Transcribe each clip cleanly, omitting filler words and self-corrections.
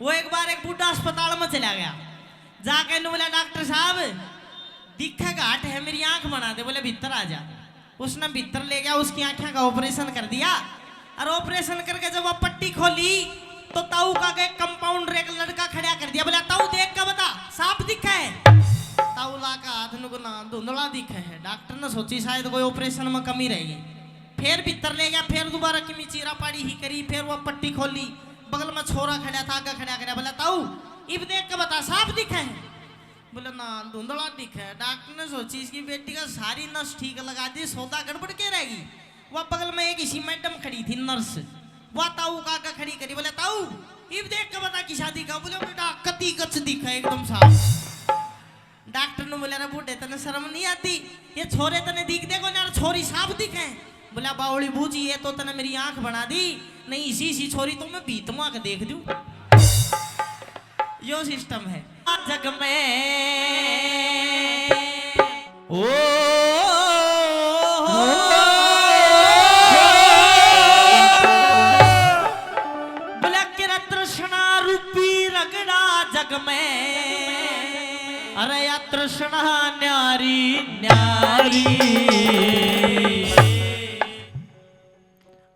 वो एक बार एक बूढ़ा अस्पताल में चला गया, जाके बोला डॉक्टर साहब दिखा घाट है, मेरी आंख बना दे। बोले भीतर आ जा। उसने भीतर ले गया, उसकी आंखें का ऑपरेशन कर दिया। और ऑपरेशन करके जब वो पट्टी खोली तो ताऊ का एक कंपाउंडर एक लड़का खड़ा कर दिया। बोला ताऊ देख का बता साफ दिखा है। ताऊ ला का हाथ को ना धुंधला दिखा है। डॉक्टर ने सोची शायद कोई ऑपरेशन में कमी रहेगी, फिर भीतर ले गया, फिर दोबारा किमी चीरा पाड़ी ही करी, फिर वो पट्टी खोली, बगल में छोरा खड़ा था, आगे खड़ा खड़ा। बोला ताऊ इब देख के बता साफ दिखा है। बोले ना धुंधला दिखा है। डॉक्टर ने सोची इसकी बेटी का सारी नस ठीक लगा दी, सौदा गड़बड़ के रहेगी। वह बगल में एक इसी मैडम खड़ी थी नर्स, वह ताऊ का आगे खड़ी करी। बोले ताऊ इब देख के बता की शादी का। बोले बेटा कती कच दिखा है एकदम साफ। डॉक्टर ने बोला बूढ़े तने शर्म नहीं आती, ये छोरे तने दिख देखो ना, छोरी साफ दिखे। बोला बावली बूझी ये तो तने मेरी आंख बना दी, नहीं इसी छोरी तो मैं बीत मुआ के देख दूं। यो सिस्टम है जग में। ओ बोला कि तृष्णा रूपी रगड़ा जग में, अरे या तृष्णा न्यारी न्यारी,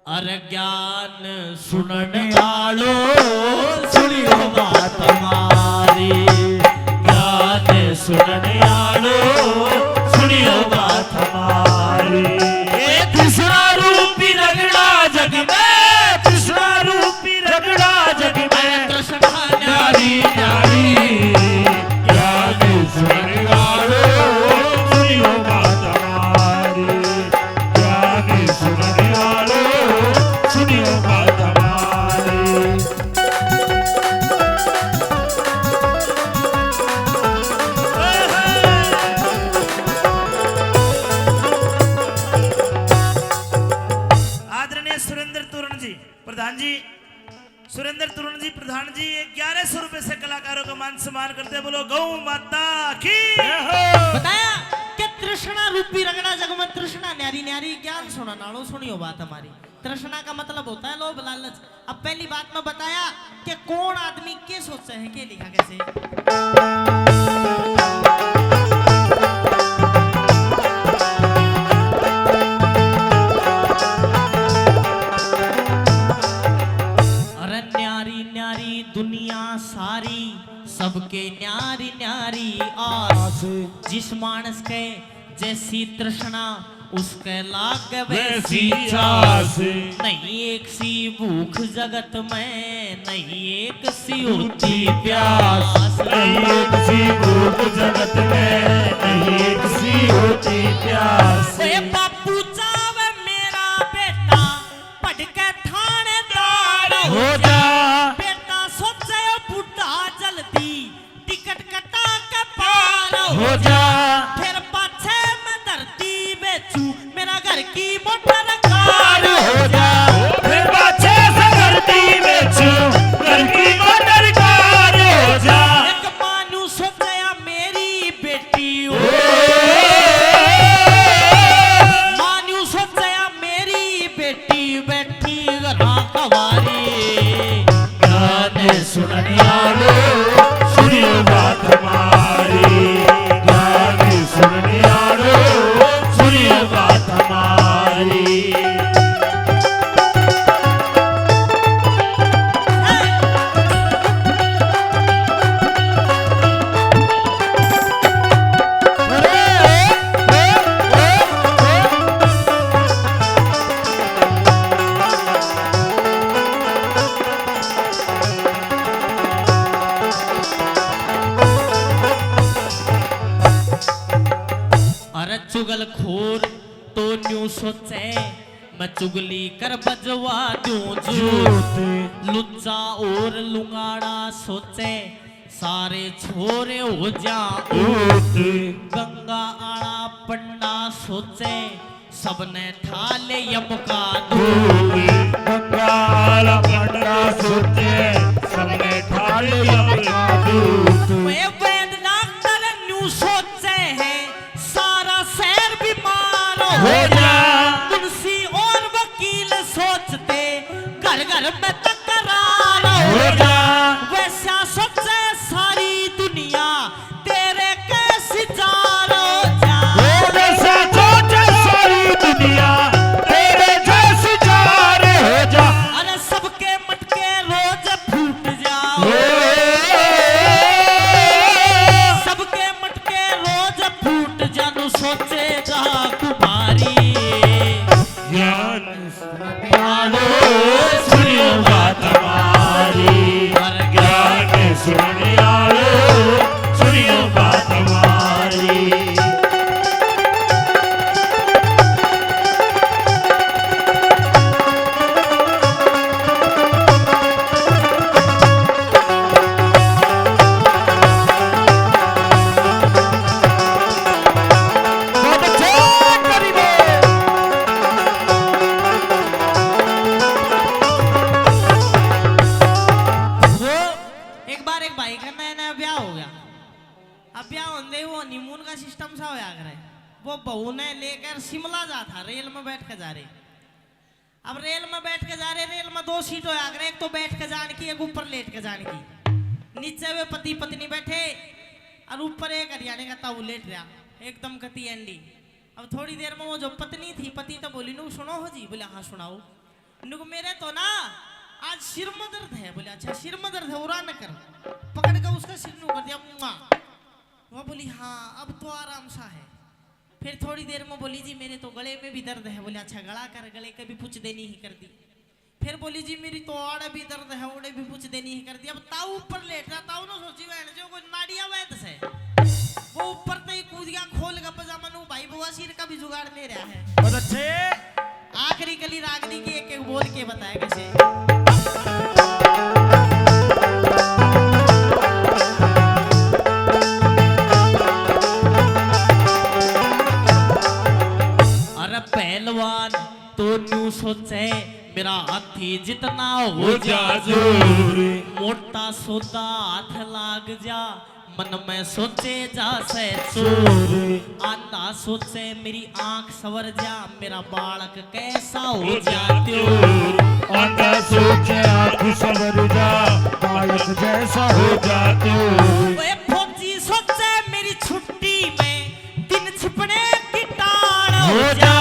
अरे ज्ञान सुनने आलो सुनियो बात हमारी, ज्ञान सुनने आलो सुनियो बात हमारी। ये तृष्णा रूपी रगड़ा जग में, तृष्णा रूपी रगड़ा जग में, तृष्णा न्यारी न्यारी, सुनने आलो सुनियो बात हमारी, ज्ञान सुनने आलो सुनियो बात हमारी। आदरणीय सुरेंद्र तोरण जी प्रधान जी, सुरेंद्र तोरण जी प्रधान जी 1100 रुपए से कलाकारों का मान सम्मान करते। बोलो गौ माता की। बताया कि तृष्णा रूपी रगड़ा जग में, तृष्णा न्यारी न्यारी, ज्ञान सुना नालो सुनियो बात हमारी। तृष्णा का मतलब होता है लोभ लालच। अब पहली बात में बताया कि कौन आदमी के सोचते हैं, के लिखा कैसे। अरे न्यारी न्यारी दुनिया सारी, सबके न्यारी न्यारी आस, जिस मानस के जैसी तृष्णा उसके लाग वैसी चास। नहीं एक सी भूख जगत में, नहीं एक सी होती प्यास, नहीं एक सी भूख जगत में, नहीं एक सी होती प्यास। ए बापू चावे मेरा बेटा पढ़ के थानेदार हो जा, बेटा सोचे बुढ़ा जल्दी टिकट कटा के पार हो जा, फिर पाछे मैं धरती बेचू मेरा घर की मोटर कार हो जा, फिर बच्चे से धरती बेचू घर की मोटर कार हो जा। एक मानू सोचया मेरी बेटी हो, मानू सोचया मेरी बेटी बैठी घरा कवारी, ज्ञान सुनने आलो सुनियो बात हमारी, ज्ञान सुनने आलो सुनियो बात हमारी। अरे चुगल खोर तो न्यू सोचे मैं चुगली कर बजवा दूं झूठ, लुच्चा और लुंगाड़ा सोचे सारे छोरे हो जा ऊट, गंगा आड़ा पंडा सोचे सबने ठाले यम का दूध, गंगाला पंडा सोचे सबने ठाल यम का दूत। मैं वैद डॉक्टर न्यू सोचे हैं सारा शहर बीमार हो जा, तुलसी और वकील सोचते घर घर में तकरार हो जा, वैसे एक बार एक भाई का नया नया ब्याह हो गया। अब ब्याह होने वो हनीमून का सिस्टम सा होया करे। वो बहू ने लेकर शिमला जा था, रेल में बैठ कर जा रहे। अब रेल में बैठ के जा रहे, रेल में 2 सीट होया करे, एक तो बैठ के जाने की, एक ऊपर लेट के जाने की। नीचे वे पति पत्नी बैठे और ऊपर एक हरियाणे का ताऊ लेट रहा, एकदम कती एंडी। अब थोड़ी देर में वो जो पत्नी थी, पति तो बोली नु सुनो हो जी। बोले हाँ सुनाओ। नुक मेरे तो ना आज सिर में दर्द है। बोले अच्छा सिर में दर्द है, उड़ा न कर। पकड़ कर उसका सिर नु कर दिया मुआ। वो बोली हाँ अब तो आराम सा है। फिर थोड़ी देर में बोली जी मेरे तो गले में भी दर्द है। बोले अच्छा गला कर, गले का भी पूछ देनी ही कर दी। फिर बोली जी मेरी तो आड़े भी दर्द है, ओड़े भी पूछ देनी ही कर दी। अब ताऊ ऊपर लेट रहा, ताऊ ने सोची बहन जो कोई नाड़िया वैद से वो ऊपर तो ही कूद गया, खोल का पजामा नु भाई बुआ सिर का भी जुगाड़ ले रहा है। बहुत अच्छे। आखिरी कली रागनी की एक एक बोल के बताया कैसे। अरे पहलवान तो न्यू सोचे मेरा हाथी जितना हो जा जोर, मोटा सोदा हाथ लाग जा, मन में सोचे जा से चोर। आंधा सोचे मेरी आंख सवर जा, मेरा बालक कैसा हो जा त्योर। आंधा सोचे आँख सवर जा, बालक जैसा हो जा त्योर। ओए फौजी सोचे मेरी छुट्टी में दिन छिपने की टाल हो जा।